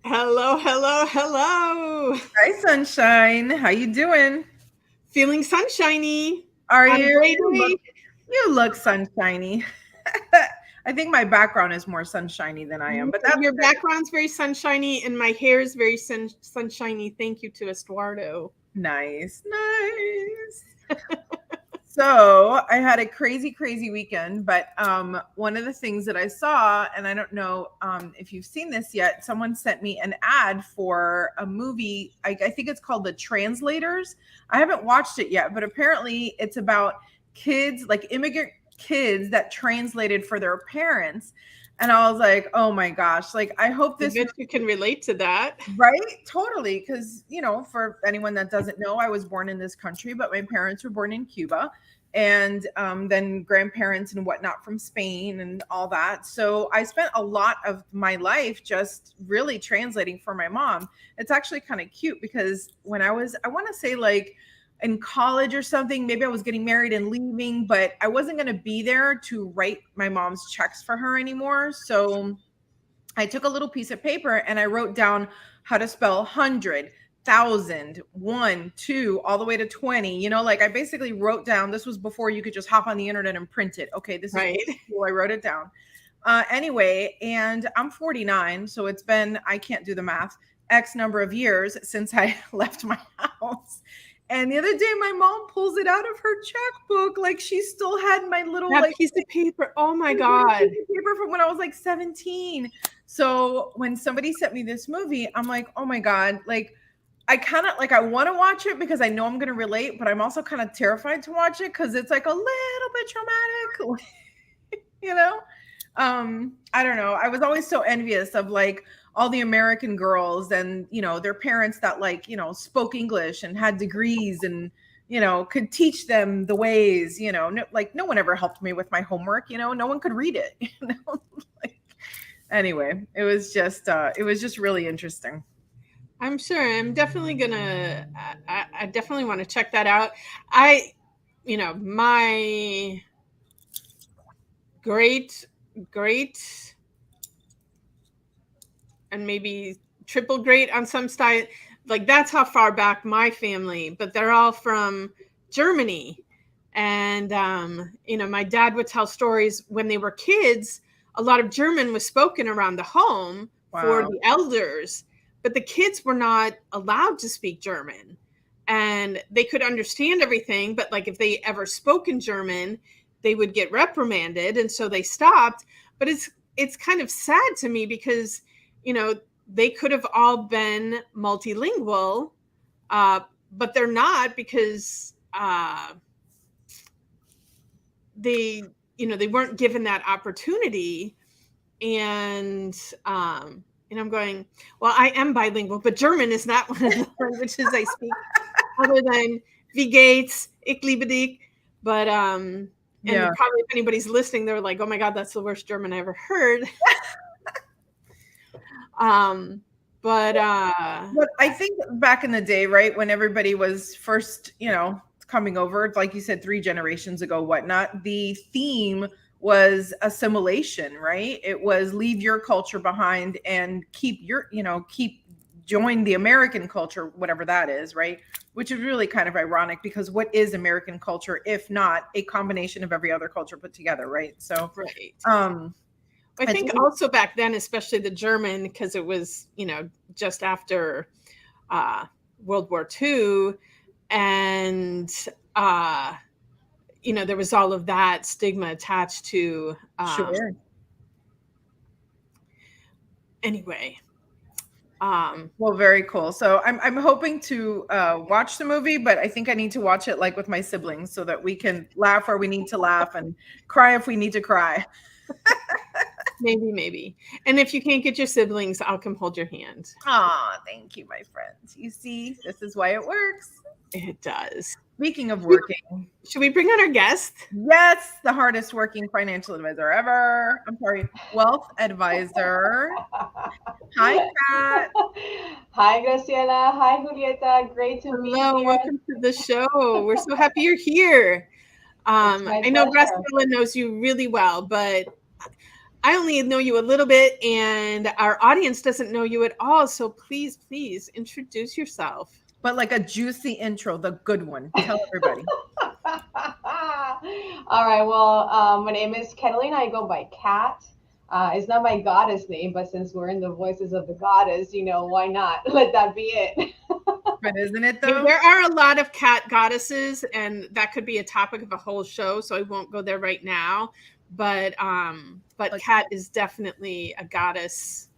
Hello, hello, hello. Hi, sunshine. How you doing? Feeling sunshiny Are on a you? great day. You look sunshiny. I think my background is more sunshiny than I am, but that's Your okay. background's very sunshiny, and my hair is very sunshiny. Thank you to Estuardo. Nice, nice. So I had a crazy, crazy weekend, but one of the things that I saw, and I don't know if you've seen this yet, someone sent me an ad for a movie. I think it's called The Translators. I haven't watched it yet, but apparently it's about kids, like immigrant kids that translated for their parents. And I was like, oh my gosh, like I hope I this bet you can relate to that. right? Totally. Because, for anyone that doesn't know, I was born in this country, but my parents were born in Cuba and then grandparents and whatnot from Spain and all that. So I spent a lot of my life just really translating for my mom. It's actually kind of cute because when I want to say like in college or something, maybe I was getting married and leaving, but I wasn't going to be there to write my mom's checks for her anymore. So I took a little piece of paper and I wrote down how to spell 100, 1,000, 1, 2, all the way to 20. Like I basically wrote down, this was before you could just hop on the internet and print it. Okay, this is Right. old school. I wrote it down. Anyway, and I'm 49, so it's been, I can't do the math, X number of years since I left my house. And the other day, my mom pulls it out of her checkbook, like she still had my little That like piece of paper. Oh my God. paper from when I was like 17. So when somebody sent me this movie, I'm like, oh my God, like I kind of like I want to watch it because I know I'm gonna relate, but I'm also kind of terrified to watch it because it's like a little bit traumatic, you know? I don't know. I was always so envious of like all the American girls and their parents that like, spoke English and had degrees and could teach them the ways, no, like no one ever helped me with my homework, no one could read it, like, anyway, it was just really interesting. I'm sure. I'm definitely gonna. I definitely want to check that out. I, my great, great, and maybe triple great on some style. Like that's how far back my family, but they're all from Germany. And my dad would tell stories when they were kids. A lot of German was spoken around the home for Wow. the elders, but the kids were not allowed to speak German. And they could understand everything, but like if they ever spoke in German, they would get reprimanded, and so they stopped. But it's kind of sad to me because you know they could have all been multilingual, but they're not because they weren't given that opportunity. And I'm going, well, I am bilingual, but German is not one of the languages I speak, other than wie geht's, ich liebe dich. But Yeah. and probably if anybody's listening, they're like, oh my God, that's the worst German I ever heard. um but But I think back in the day, right, when everybody was first, coming over, like you said, 3 generations ago, whatnot, the theme was assimilation, right? It was leave your culture behind and keep join the American culture, whatever that is, right? Which is really kind of ironic because what is American culture if not a combination of every other culture put together, right? So, right. um, I it's think also back then, especially the German, because it was, just after uh, World War II, and uh, there was all of that stigma attached to. sure. Anyway, um, Well, very cool. So I'm hoping to watch the movie, but I think I need to watch it like with my siblings so that we can laugh where we need to laugh and cry if we need to cry. maybe, and if you can't get your siblings, I'll come hold your hand. Aw, thank you, my friends. You see, this is why it works. It does. Speaking of working, Should we bring on our guest? yes, the hardest working financial advisor ever. I'm sorry, wealth advisor. Hi, Kat. Hi, Graciela. Hi, Julieta. Great to be Hello, here. welcome to the show. We're so happy you're here. It's my I know pleasure. Graciela knows you really well, but I only know you a little bit, and our audience doesn't know you at all. So please introduce yourself. But like a juicy intro, the good one. Tell everybody. All right. Well, my name is Catalina. I go by Kat. It's not my goddess name, but since we're in the voices of the goddess, why not? Let that be it. But isn't it though? There are a lot of cat goddesses, and that could be a topic of a whole show. So I won't go there right now. But Kat is definitely a goddess.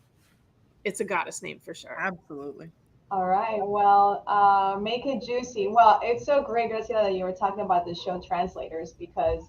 It's a goddess name for sure. Absolutely. All right. Well, make it juicy. Well, it's so great, Graciela, that you were talking about the show Translators because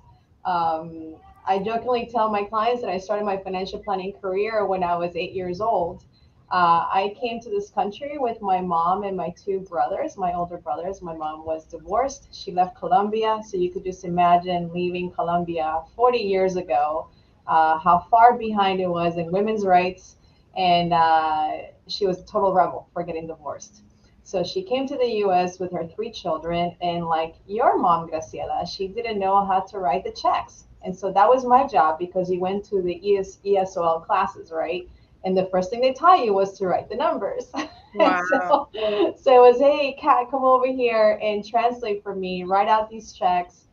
I jokingly tell my clients that I started my financial planning career when I was 8 years old. I came to this country with my mom and my two brothers, my older brothers. My mom was divorced. She left Colombia. So you could just imagine leaving Colombia 40 years ago, how far behind it was in women's rights. And she was a total rebel for getting divorced. So she came to the US with her three children. And like your mom, Graciela, she didn't know how to write the checks. And so that was my job because you went to the ESOL classes, right? And the first thing they taught you was to write the numbers. Wow. So it was, hey, Kat, come over here and translate for me, write out these checks,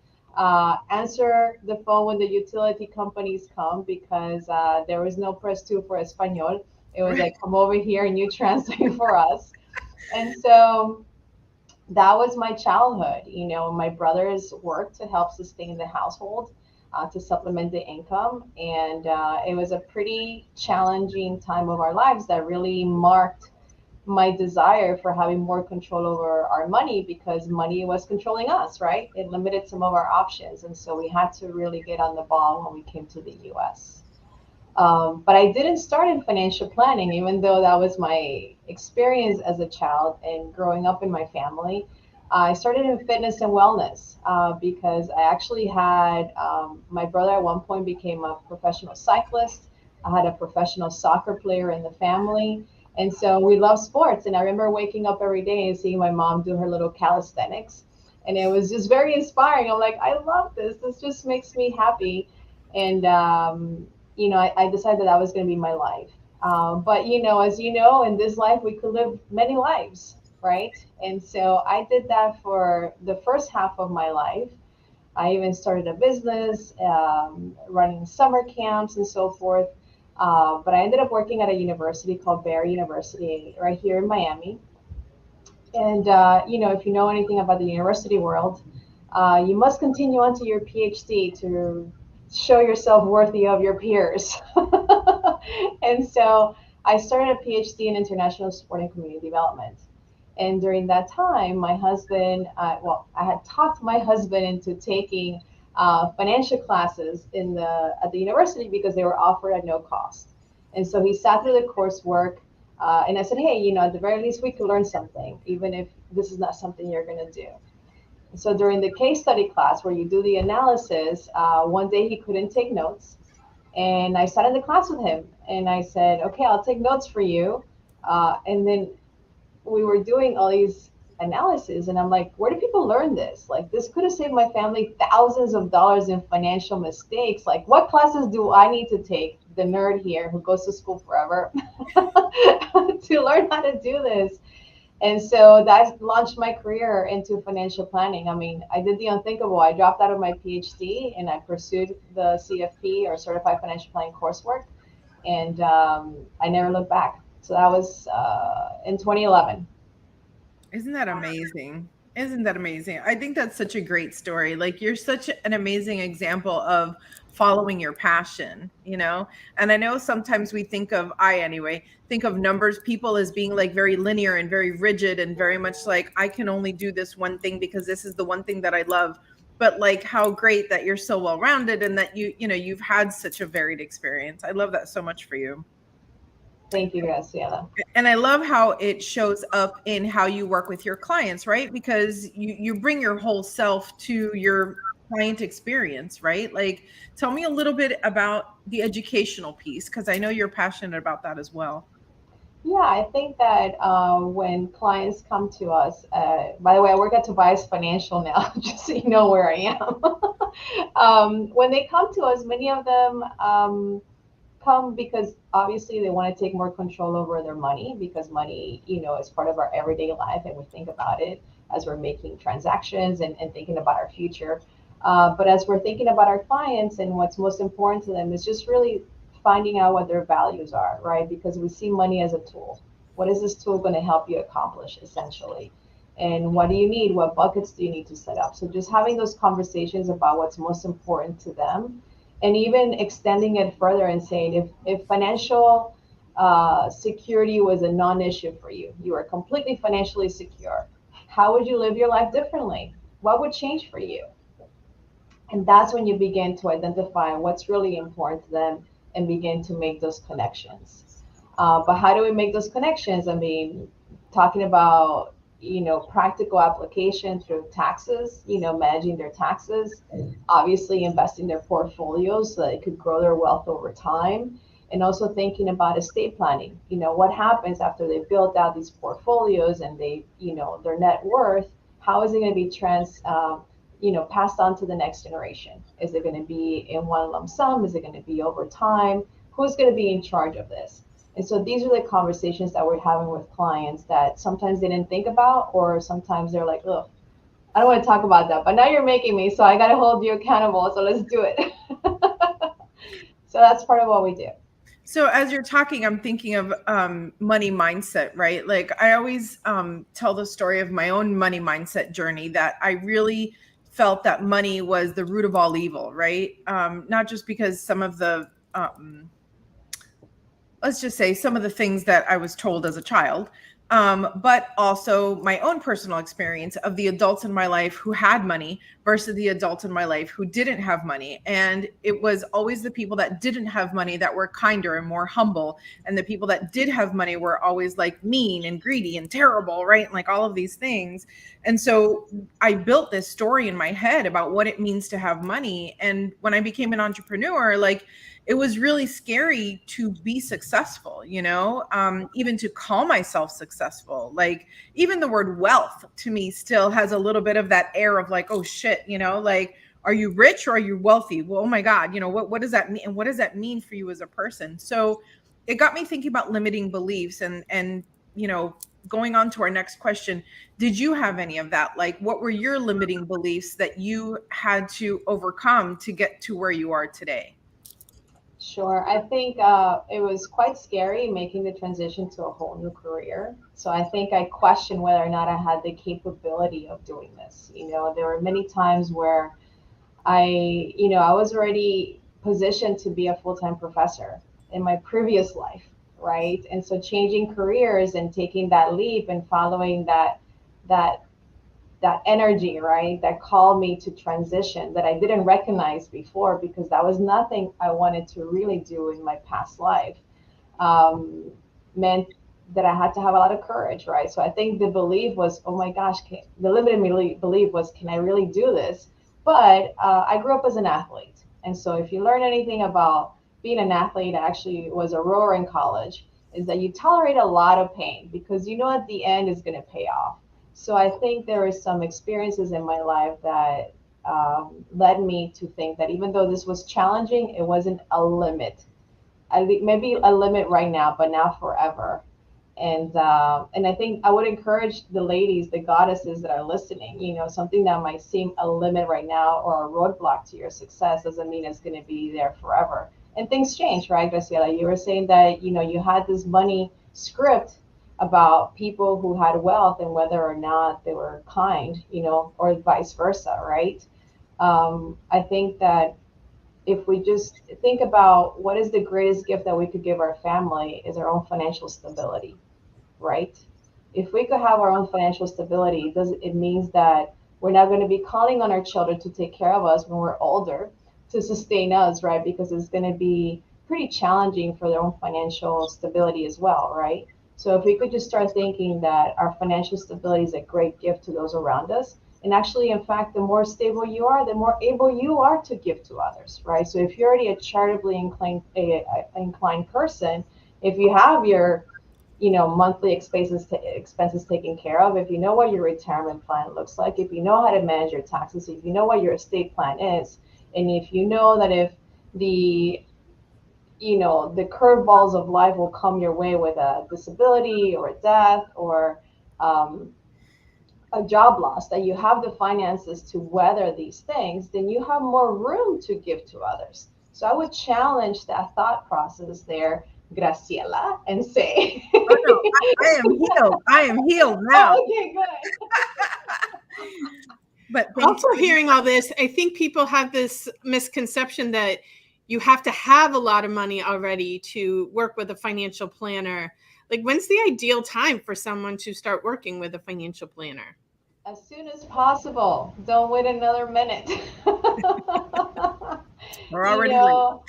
answer the phone when the utility companies come because there was no press two for Espanol. It was like, come over here and you translate for us. And so that was my childhood. My brothers worked to help sustain the household, to supplement the income. And it was a pretty challenging time of our lives that really marked my desire for having more control over our money because money was controlling us, right? It limited some of our options. And so we had to really get on the ball when we came to the US. But I didn't start in financial planning, even though that was my experience as a child and growing up in my family. I started in fitness and wellness because I actually had my brother at one point became a professional cyclist. I had a professional soccer player in the family. And so we love sports. And I remember waking up every day and seeing my mom do her little calisthenics. And it was just very inspiring. I'm like, I love this. This just makes me happy. And, I decided that was going to be my life. But, as you know, in this life, we could live many lives, right? And so I did that for the first half of my life. I even started a business, running summer camps and so forth. But I ended up working at a university called Barry University right here in Miami. And, if you know anything about the university world, you must continue on to your PhD to show yourself worthy of your peers. And so I started a PhD in international sport and community development. And during that time, my husband, I had talked my husband into taking financial classes at the university because they were offered at no cost. And so he sat through the coursework, and I said, hey, at the very least, we could learn something, even if this is not something you're going to do. So during the case study class where you do the analysis, one day he couldn't take notes. And I sat in the class with him and I said, okay, I'll take notes for you. And then we were doing all these analysis and I'm like, where do people learn this? Like, this could have saved my family thousands of dollars in financial mistakes. Like, what classes do I need to take, the nerd here who goes to school forever, to learn how to do this? And so that launched my career into financial planning. I mean, I did the unthinkable. I dropped out of my PhD and I pursued the CFP, or Certified Financial Planning coursework. And I never looked back. So that was in 2011. Isn't that amazing? Isn't that amazing? I think that's such a great story. Like, you're such an amazing example of following your passion, And I know sometimes we think of numbers people as being like very linear and very rigid and very much like, I can only do this one thing because this is the one thing that I love. But like, how great that you're so well-rounded and that you've had such a varied experience. I love that so much for you. Thank you, Graciela. And I love how it shows up in how you work with your clients, right? Because you bring your whole self to your client experience, right? Like, tell me a little bit about the educational piece, because I know you're passionate about that as well. Yeah, I think that when clients come to us, by the way, I work at Tobias Financial now, just so you know where I am. When they come to us, many of them, come because obviously they want to take more control over their money, because money, is part of our everyday life, and we think about it as we're making transactions and thinking about our future. But as we're thinking about our clients and what's most important to them is just really finding out what their values are, right? Because we see money as a tool. What is this tool going to help you accomplish, essentially? And what do you need? What buckets do you need to set up? So just having those conversations about what's most important to them, and even extending it further and saying, if financial security was a non-issue for you, you are completely financially secure, how would you live your life differently? What would change for you? And that's when you begin to identify what's really important to them and begin to make those connections. But how do we make those connections? I mean, talking about, practical application through taxes, managing their taxes, obviously investing their portfolios so that they could grow their wealth over time. And also thinking about estate planning. What happens after they build out these portfolios and they, their net worth, how is it going to be passed on to the next generation? Is it going to be in one lump sum? Is it going to be over time? Who's going to be in charge of this? And so these are the conversations that we're having with clients that sometimes they didn't think about, or sometimes they're like, "Look, I don't want to talk about that, but now you're making me, so I got to hold you accountable. So let's do it." So that's part of what we do. So as you're talking, I'm thinking of money mindset, right? Like I always tell the story of my own money mindset journey, that I really felt that money was the root of all evil, right? Not just because some of the let's just say some of the things that I was told as a child, but also my own personal experience of the adults in my life who had money versus the adults in my life who didn't have money. And it was always the people that didn't have money that were kinder and more humble. And the people that did have money were always like mean and greedy and terrible, right? And like all of these things. And so I built this story in my head about what it means to have money. And when I became an entrepreneur, like, it was really scary to be successful, even to call myself successful. Like even the word wealth to me still has a little bit of that air of like, oh shit, like, are you rich or are you wealthy? Well, oh my God, what does that mean? And what does that mean for you as a person? So it got me thinking about limiting beliefs and, going on to our next question, did you have any of that? Like, what were your limiting beliefs that you had to overcome to get to where you are today? Sure. I think it was quite scary making the transition to a whole new career. So I think I questioned whether or not I had the capability of doing this. There were many times where I was already positioned to be a full-time professor in my previous life, right? And so changing careers and taking that leap and following that that energy, right, that called me to transition that I didn't recognize before because that was nothing I wanted to really do in my past life, um, meant that I had to have a lot of courage, right? So I think the belief was, oh my gosh, the limited belief was, can I really do this? But I grew up as an athlete. And so if you learn anything about being an athlete, I actually was a rower in college, is that you tolerate a lot of pain because at the end is going to pay off. So I think there is some experiences in my life that led me to think that even though this was challenging, it wasn't a limit. Maybe a limit right now, but not forever. And I think I would encourage the ladies, the goddesses that are listening. Something that might seem a limit right now or a roadblock to your success doesn't mean it's going to be there forever. And things change, right, Graciela? You were saying that you had this money script about people who had wealth and whether or not they were kind, or vice versa, right? I think that if we just think about what is the greatest gift that we could give our family is our own financial stability, right? If we could have our own financial stability, it means that we're not going to be calling on our children to take care of us when we're older to sustain us, right? Because it's going to be pretty challenging for their own financial stability as well, right? So if we could just start thinking that our financial stability is a great gift to those around us, and actually, in fact, the more stable you are, the more able you are to give to others, right? So if you're already a charitably inclined person, if you have your monthly expenses taken care of, if you know what your retirement plan looks like, if you know how to manage your taxes, if you know what your estate plan is, and if you know that if the the curveballs of life will come your way with a disability or a death or um, a job loss, that you have the finances to weather these things, then you have more room to give to others. So I would challenge that thought process there, Graciela, and say, Oh no, I am healed. I am healed now. oh, okay, good. But thank Also, you. hearing all this, I think people have this misconception that you have to have a lot of money already to work with a financial planner. Like, when's the ideal time for someone to start working with a financial planner? As soon as possible. Don't wait another minute. We're you already late. know,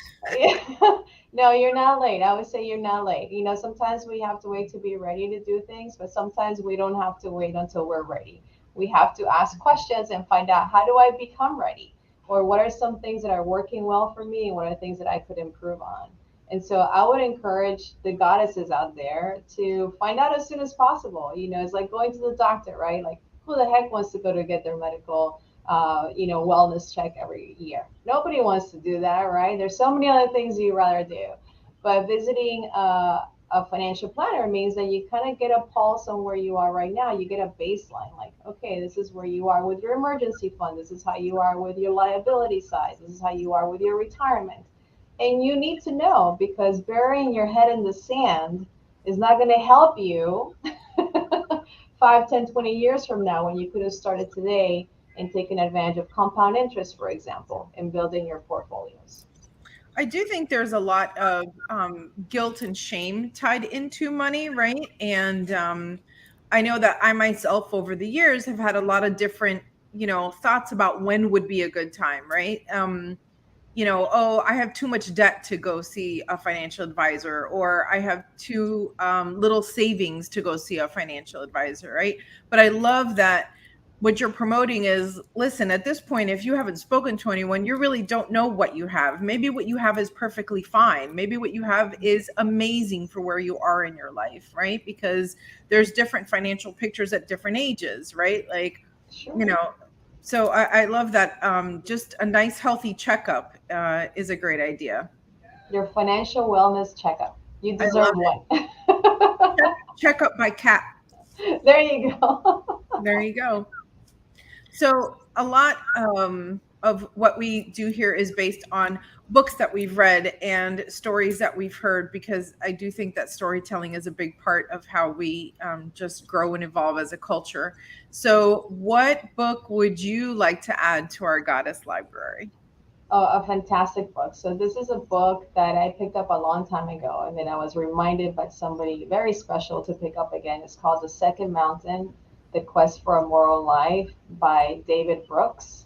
no, you're not late. I would say you're not late. Sometimes we have to wait to be ready to do things, but sometimes we don't have to wait until we're ready. We have to ask questions and find out, how do I become ready? Or what are some things that are working well for me and what are things that I could improve on? And so I would encourage the goddesses out there to find out as soon as possible. It's like going to the doctor, right? Like, who the heck wants to go to get their medical wellness check every year? Nobody wants to do that, right? There's so many other things you'd rather do. But visiting a financial planner means that you kind of get a pulse on where you are right now. You get a baseline, like, okay, this is where you are with your emergency fund. This is how you are with your liability size. This is how you are with your retirement. And you need to know, because burying your head in the sand is not going to help you 5, 10, 20 years from now, when you could have started today and taken advantage of compound interest, for example, in building your portfolios. I do think there's a lot of guilt and shame tied into money, right? And I know that I myself over the years have had a lot of different, thoughts about when would be a good time, right? Oh, I have too much debt to go see a financial advisor, or I have too little savings to go see a financial advisor, right? But I love that what you're promoting is, listen, at this point, if you haven't spoken to anyone, you really don't know what you have. Maybe what you have is perfectly fine. Maybe what you have is amazing for where you are in your life, right? Because there's different financial pictures at different ages, right? Like, you Sure. know, so I love that. Just a nice, healthy checkup is a great idea. Your financial wellness checkup. You I love deserve one. it. Checkup by Cat. There you go. There you go. So a lot of what we do here is based on books that we've read and stories that we've heard, because I do think that storytelling is a big part of how we just grow and evolve as a culture. So what book would you like to add to our goddess library? Oh, a fantastic book. So this is a book that I picked up a long time ago, and then I was reminded by somebody very special to pick up again. It's called The Second Mountain: The Quest for a Moral Life by David Brooks.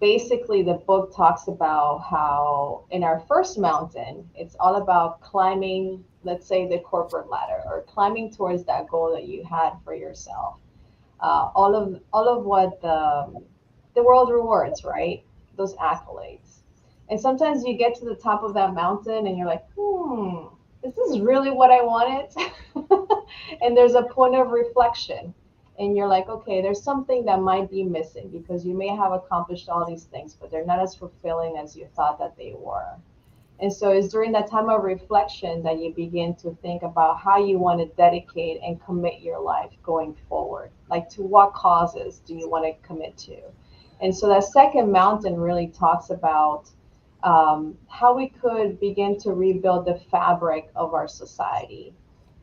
Basically, the book talks about how in our first mountain, it's all about climbing, let's say, the corporate ladder, or climbing towards that goal that you had for yourself. All of what the world rewards, right? Those accolades. And sometimes you get to the top of that mountain and you're like, is this really what I wanted? And there's a point of reflection. And you're like, okay, there's something that might be missing, because you may have accomplished all these things, but they're not as fulfilling as you thought that they were. And so it's during that time of reflection that you begin to think about how you want to dedicate and commit your life going forward. Like, to what causes do you want to commit to? And so that second mountain really talks about how we could begin to rebuild the fabric of our society,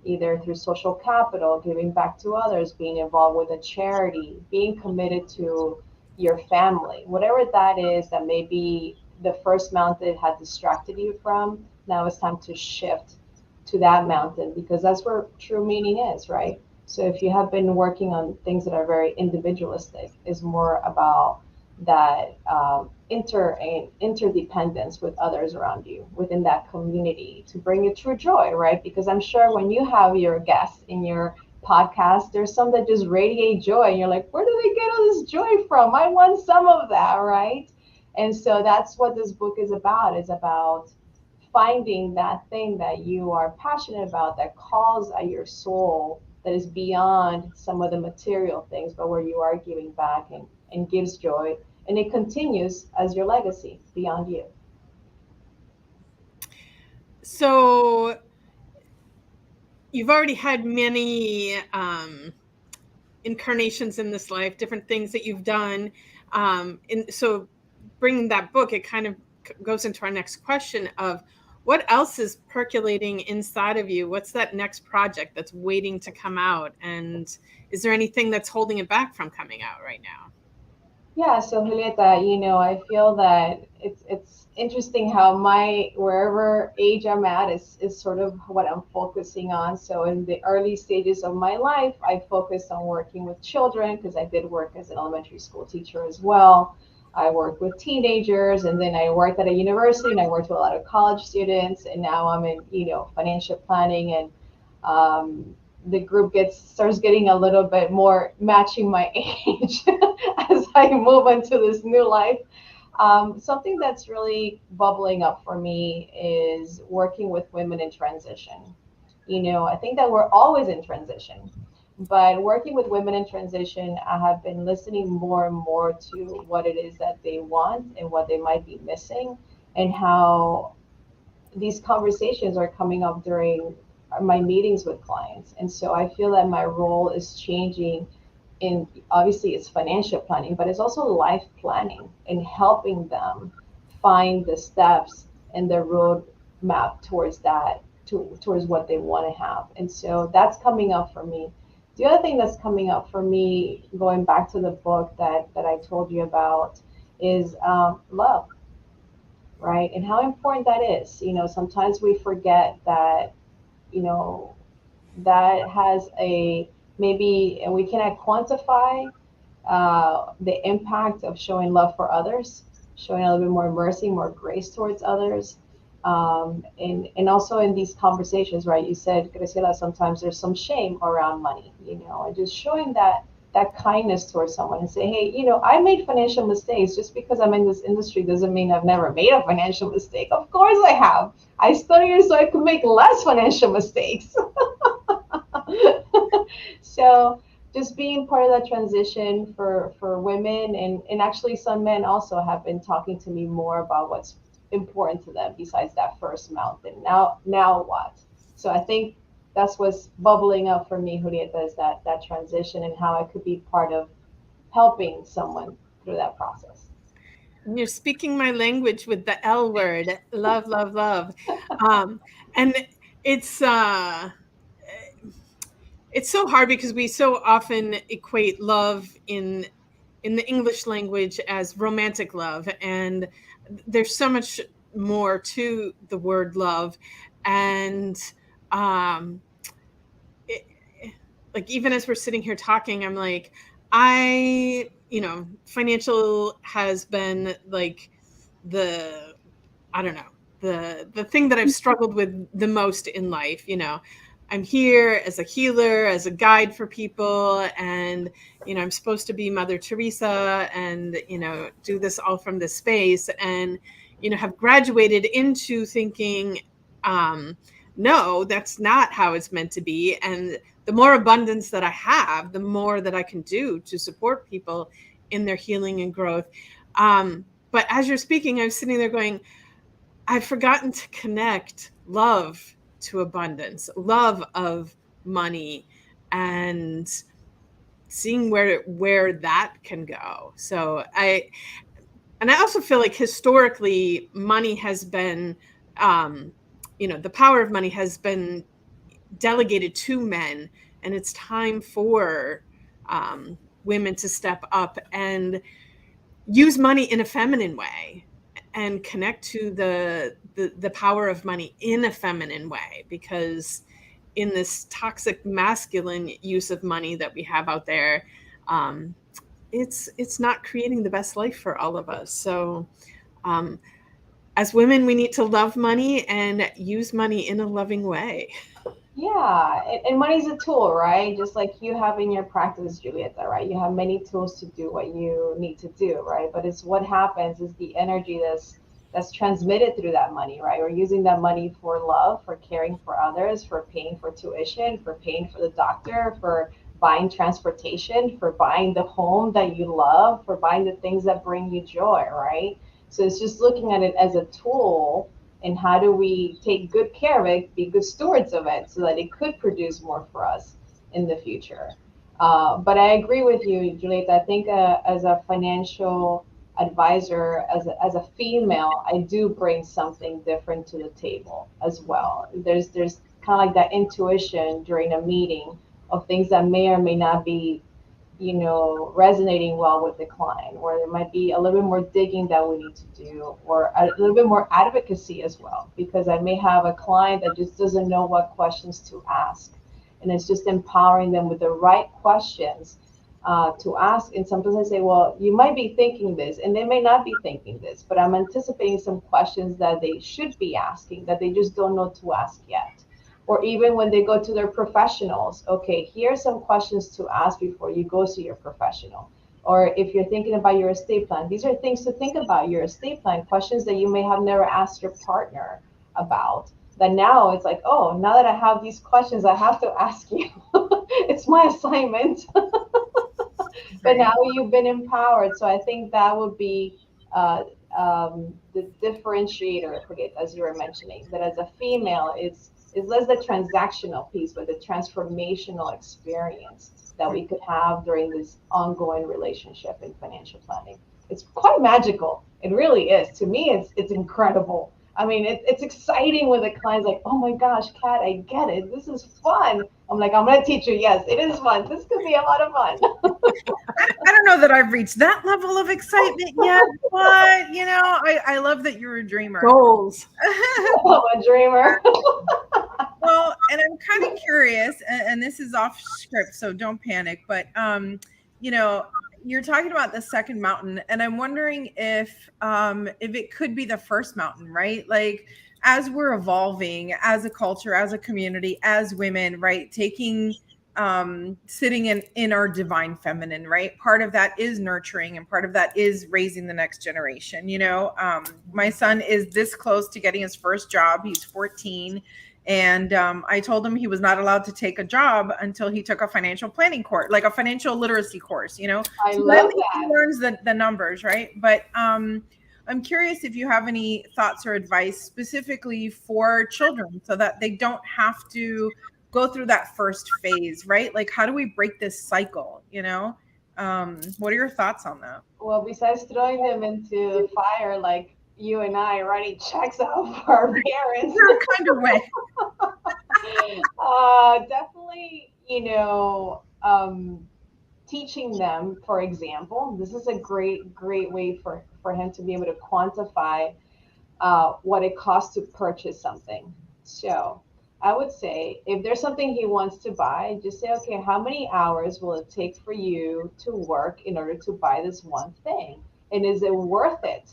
either through social capital, giving back to others, being involved with a charity, being committed to your family, whatever that is that maybe the first mountain had distracted you from. Now it's time to shift to that mountain, because that's where true meaning is, right? So if you have been working on things that are very individualistic, is more about that interdependence with others around you within that community to bring you true joy, right? Because I'm sure when you have your guests in your podcast, there's some that just radiate joy, and you're like, where do they get all this joy from? I want some of that, right? And so that's what this book is about. It's about finding that thing that you are passionate about, that calls at your soul, that is beyond some of the material things, but where you are giving back and gives joy. And it continues as your legacy beyond you. So you've already had many incarnations in this life, different things that you've done. And so bringing that book, it kind of goes into our next question of what else is percolating inside of you? What's that next project that's waiting to come out? And is there anything that's holding it back from coming out right now? Yeah, so Julieta, I feel that it's interesting how my wherever age I'm at is sort of what I'm focusing on. So in the early stages of my life, I focused on working with children because I did work as an elementary school teacher as well. I worked with teenagers, and then I worked at a university, and I worked with a lot of college students, and now I'm in, financial planning, and the group starts getting a little bit more matching my age as I move into this new life. Something that's really bubbling up for me is working with women in transition. I think that we're always in transition, but working with women in transition, I have been listening more and more to what it is that they want and what they might be missing, and how these conversations are coming up during my meetings with clients. And so I feel that my role is changing in, obviously it's financial planning, but it's also life planning and helping them find the steps and the road map towards that, towards what they want to have. And so that's coming up for me. The other thing that's coming up for me, going back to the book that I told you about, is love, right? And how important that is. Sometimes we forget that, you know, that has a maybe, and we cannot quantify the impact of showing love for others, showing a little bit more mercy, more grace towards others. And also in these conversations, right? You said, Graciela, sometimes there's some shame around money, and just showing that kindness towards someone and say, hey, I made financial mistakes. Just because I'm in this industry doesn't mean I've never made a financial mistake. Of course I have. I studied so I could make less financial mistakes. So just being part of that transition for women, and actually some men also have been talking to me more about what's important to them besides that first mountain. Now what? So I think that's what's bubbling up for me, Julieta, is that transition and how I could be part of helping someone through that process. You're speaking my language with the L word, love, love, love. And it's it's so hard because we so often equate love in the English language as romantic love, and there's so much more to the word love. And um it, like, even as we're sitting here talking, I'm like, financial has been like the, I don't know, the thing that I've struggled with the most in life. I'm here as a healer, as a guide for people, and I'm supposed to be Mother Teresa, and do this all from this space, and have graduated into thinking, no, that's not how it's meant to be. And the more abundance that I have, the more that I can do to support people in their healing and growth. But as you're speaking, I'm sitting there going, I've forgotten to connect love to abundance, love of money, and seeing where that can go. So I also feel like historically money has been, the power of money has been delegated to men, and it's time for women to step up and use money in a feminine way and connect to the power of money in a feminine way, because in this toxic masculine use of money that we have out there, it's not creating the best life for all of us. So um, as women, we need to love money and use money in a loving way. Yeah, and money's a tool, right? Just like you have in your practice, Julieta, right? You have many tools to do what you need to do, right? But it's what happens is the energy that's transmitted through that money, right? We're using that money for love, for caring for others, for paying for tuition, for paying for the doctor, for buying transportation, for buying the home that you love, for buying the things that bring you joy, right? So it's just looking at it as a tool and how do we take good care of it, be good stewards of it, so that it could produce more for us in the future. But I agree with you, Juliet. I think as a financial advisor, as a female, I do bring something different to the table as well. There's kind of like that intuition during a meeting of things that may or may not be, resonating well with the client, or there might be a little bit more digging that we need to do, or a little bit more advocacy as well, because I may have a client that just doesn't know what questions to ask. And it's just empowering them with the right questions to ask. And sometimes I say, well, you might be thinking this, and they may not be thinking this, but I'm anticipating some questions that they should be asking that they just don't know to ask yet. Or even when they go to their professionals, okay, here's some questions to ask before you go see your professional. Or if you're thinking about your estate plan, these are things to think about your estate plan, questions that you may have never asked your partner about. That now it's like, oh, now that I have these questions, I have to ask you. It's my assignment. But now you've been empowered. So I think that would be the differentiator, forget, as you were mentioning, that as a female, it's less the transactional piece, but the transformational experience that we could have during this ongoing relationship in financial planning. It's quite magical. It really is. To me, it's incredible. I mean, it's exciting when the client's like, oh my gosh, Kat, I get it. This is fun. I'm like, I'm going to teach you. Yes, it is fun. This could be a lot of fun. I don't know that I've reached that level of excitement yet, but I love that you're a dreamer. Goals. I'm a dreamer. Well, and I'm kind of curious, and this is off script, so don't panic, but you're talking about the second mountain, and I'm wondering if it could be the first mountain, right? Like, as we're evolving as a culture, as a community, as women, right? Sitting in our divine feminine, right? Part of that is nurturing, and part of that is raising the next generation. My son is this close to getting his first job. He's 14. And I told him he was not allowed to take a job until he took a financial planning course, like a financial literacy course, I so love that he that. learns the numbers, right? But I'm curious if you have any thoughts or advice specifically for children so that they don't have to go through that first phase, right? Like, how do we break this cycle? What are your thoughts on that? Well, besides throwing them into the fire, like you and I writing checks out for our parents, Kind of way. definitely, teaching them, for example, this is a great way for him to be able to quantify what it costs to purchase something. So I would say if there's something he wants to buy, just say, okay, how many hours will it take for you to work in order to buy this one thing? And is it worth it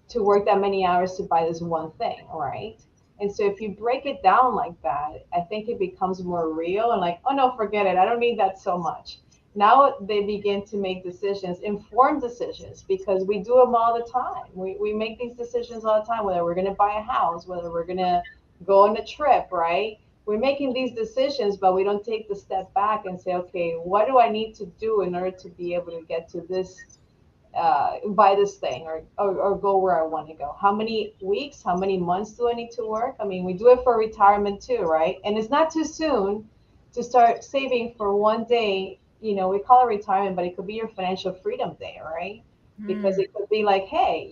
to work that many hours to buy this one thing, right? And so if you break it down like that, I think it becomes more real and like, oh no, forget it. I don't need that so much. Now they begin to make decisions, informed decisions, because we do them all the time. We make these decisions all the time, whether we're going to buy a house, whether we're going to go on a trip, right? We're making these decisions, but we don't take the step back and say, okay, what do I need to do in order to be able to get to this, buy this thing, or go where I want to go? How many weeks, how many months do I need to work? I mean, we do it for retirement too, right? And it's not too soon to start saving for one day. We call it retirement, but it could be your financial freedom day, right? Because it could be like, hey,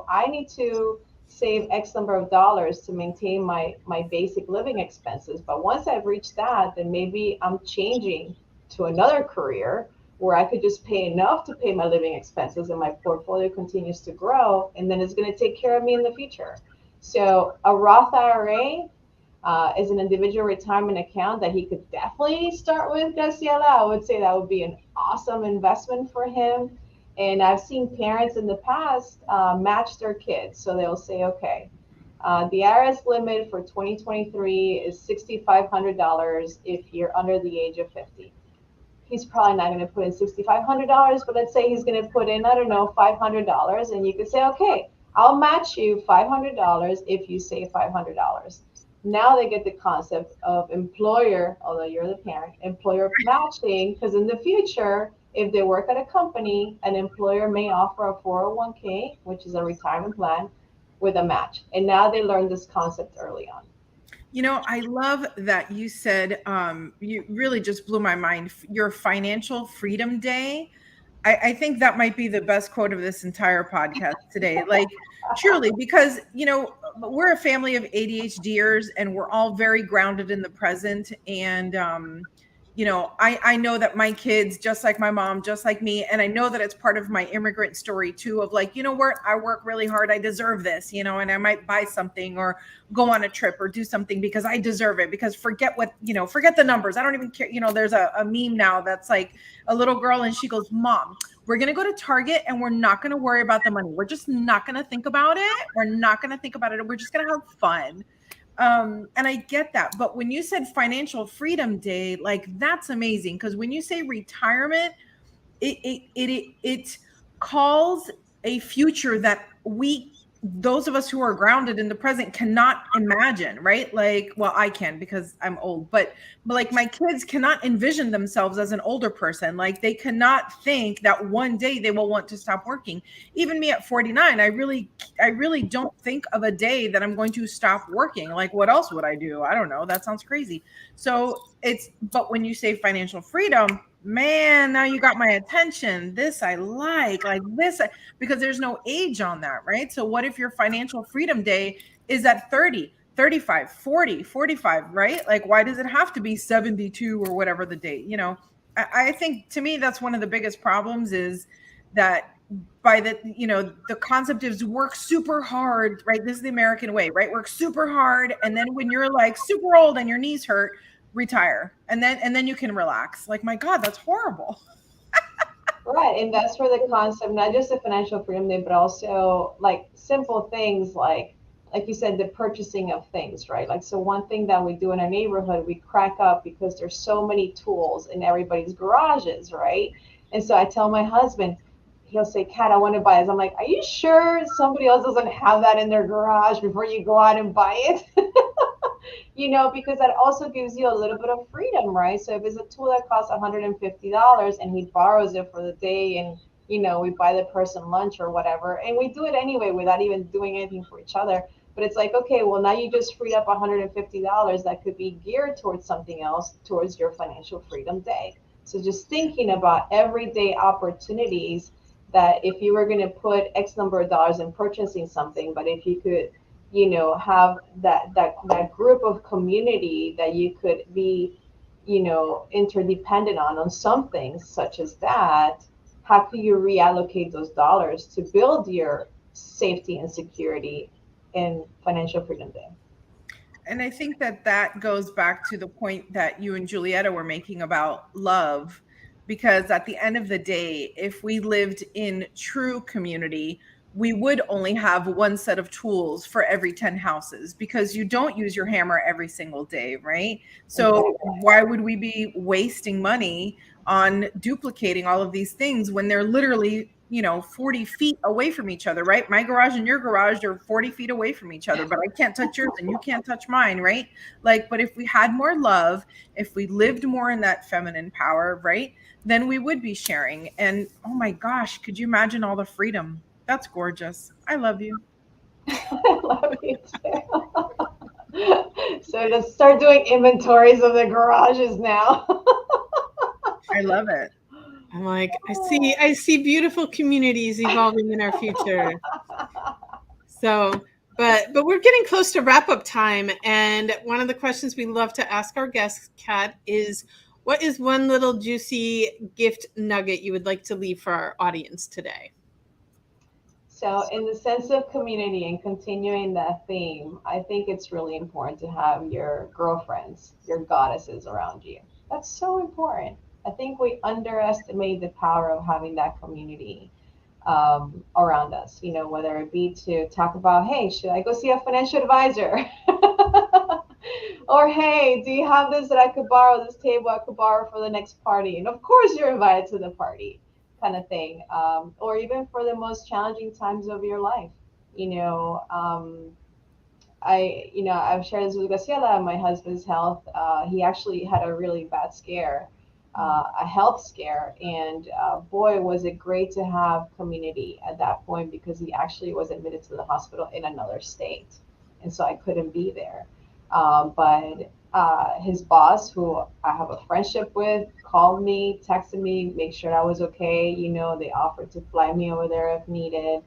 I need to save X number of dollars to maintain my basic living expenses. But once I've reached that, then maybe I'm changing to another career where I could just pay enough to pay my living expenses and my portfolio continues to grow, and then it's going to take care of me in the future. So a Roth IRA is an individual retirement account that he could definitely start with, Graciela. I would say that would be an awesome investment for him. And I've seen parents in the past match their kids. So they'll say, okay, the IRS limit for 2023 is $6,500 if you're under the age of 50. He's probably not going to put in $6,500, but let's say he's going to put in, I don't know, $500. And you could say, okay, I'll match you $500 if you save $500. Now they get the concept of employer, although you're the parent, employer matching, because in the future, if they work at a company, an employer may offer a 401k, which is a retirement plan, with a match. And now they learn this concept early on. You know, I love that you said, you really just blew my mind. Your financial freedom day. I think that might be the best quote of this entire podcast today. Like, truly, because, you know, we're a family of ADHDers and we're all very grounded in the present. And, you know, I know that my kids, just like my mom, just like me, and I know that it's part of my immigrant story too, of like, you know what, I work really hard, I deserve this, you know, and I might buy something or go on a trip or do something because I deserve it. Because forget what, you know, forget the numbers. I don't even care. You know, there's a meme now that's like a little girl and she goes, Mom, we're going to go to Target and we're not going to worry about the money. We're just not going to think about it. We're not going to think about it. We're just going to have fun. And I get that. But when you said financial freedom day, like that's amazing. Because when you say retirement, it calls a future that those of us who are grounded in the present cannot imagine, right? Like, well, I can because I'm old, but like my kids cannot envision themselves as an older person. Like they cannot think that one day they will want to stop working. Even me at 49, I really don't think of a day that I'm going to stop working. Like what else would I do? I don't know. That sounds crazy. So but when you say financial freedom, man, now you got my attention. This I like this, because there's no age on that, right? So what if your financial freedom day is at 30, 35, 40, 45, right? Like, why does it have to be 72 or whatever the date? You know, I think to me, that's one of the biggest problems is that by the, you know, the concept is work super hard, right? This is the American way, right? Work super hard. And then when you're like super old and your knees hurt, retire. And then you can relax. Like, my God, that's horrible. Right, and that's where the concept, not just the financial freedom day, but also like simple things like you said, the purchasing of things, right? Like, so one thing that we do in our neighborhood, we crack up because there's so many tools in everybody's garages, right? And so I tell my husband, he'll say, Kat, I want to buy this. I'm like, are you sure somebody else doesn't have that in their garage before you go out and buy it? Because that also gives you a little bit of freedom, right? So if it's a tool that costs $150 and he borrows it for the day and, we buy the person lunch or whatever, and we do it anyway without even doing anything for each other. But it's like, okay, well, now you just freed up $150 that could be geared towards something else, towards your financial freedom day. So just thinking about everyday opportunities that if you were going to put X number of dollars in purchasing something, but if you could have that group of community that you could be, interdependent on some things such as that, how can you reallocate those dollars to build your safety and security in financial freedom day? And I think that goes back to the point that you and Julieta were making about love, because at the end of the day, if we lived in true community, we would only have one set of tools for every 10 houses, because you don't use your hammer every single day, right? So why would we be wasting money on duplicating all of these things when they're literally 40 feet away from each other, right? My garage and your garage are 40 feet away from each other, but I can't touch yours and you can't touch mine, right? Like, but if we had more love, if we lived more in that feminine power, right, then we would be sharing. And oh my gosh, could you imagine all the freedom? That's gorgeous. I love you. I love you too. So to start doing inventories of the garages now. I love it. I'm like, I see beautiful communities evolving in our future. So, but we're getting close to wrap up time. And one of the questions we love to ask our guests, Kat, is what is one little juicy gift nugget you would like to leave for our audience today? So in the sense of community and continuing that theme, I think it's really important to have your girlfriends, your goddesses around you. That's so important. I think we underestimate the power of having that community around us, whether it be to talk about, hey, should I go see a financial advisor? Or, hey, do you have this that I could borrow, this table I could borrow for the next party? And of course you're invited to the party, kind of thing. Or even for the most challenging times of your life. I've shared this with Graciela, my husband's health. He actually had a really bad scare a health scare. And boy, was it great to have community at that point, because he actually was admitted to the hospital in another state. And so I couldn't be there. But his boss, who I have a friendship with, called me, texted me, make sure I was okay. They offered to fly me over there if needed.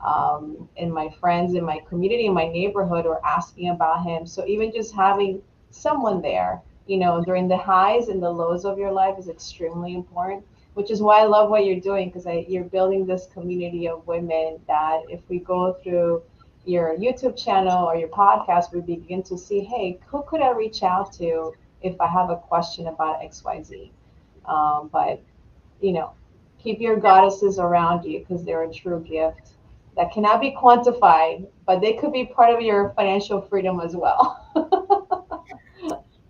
And my friends in my community, in my neighborhood, were asking about him. So even just having someone there, during the highs and the lows of your life is extremely important, which is why I love what you're doing, because you're building this community of women that if we go through your YouTube channel or your podcast, we begin to see, hey, who could I reach out to if I have a question about XYZ? But, you know, keep your goddesses around you, because they're a true gift that cannot be quantified, but they could be part of your financial freedom as well.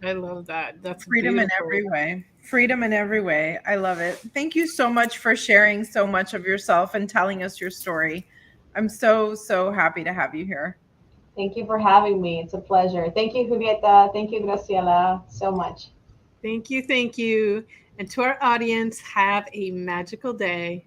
I love that. That's Freedom in beautiful. every way. Freedom in every way. I love it. Thank you so much for sharing so much of yourself and telling us your story. I'm so, so happy to have you here. Thank you for having me. It's a pleasure. Thank you, Julieta. Thank you, Graciela, so much. Thank you. Thank you. And to our audience, have a magical day.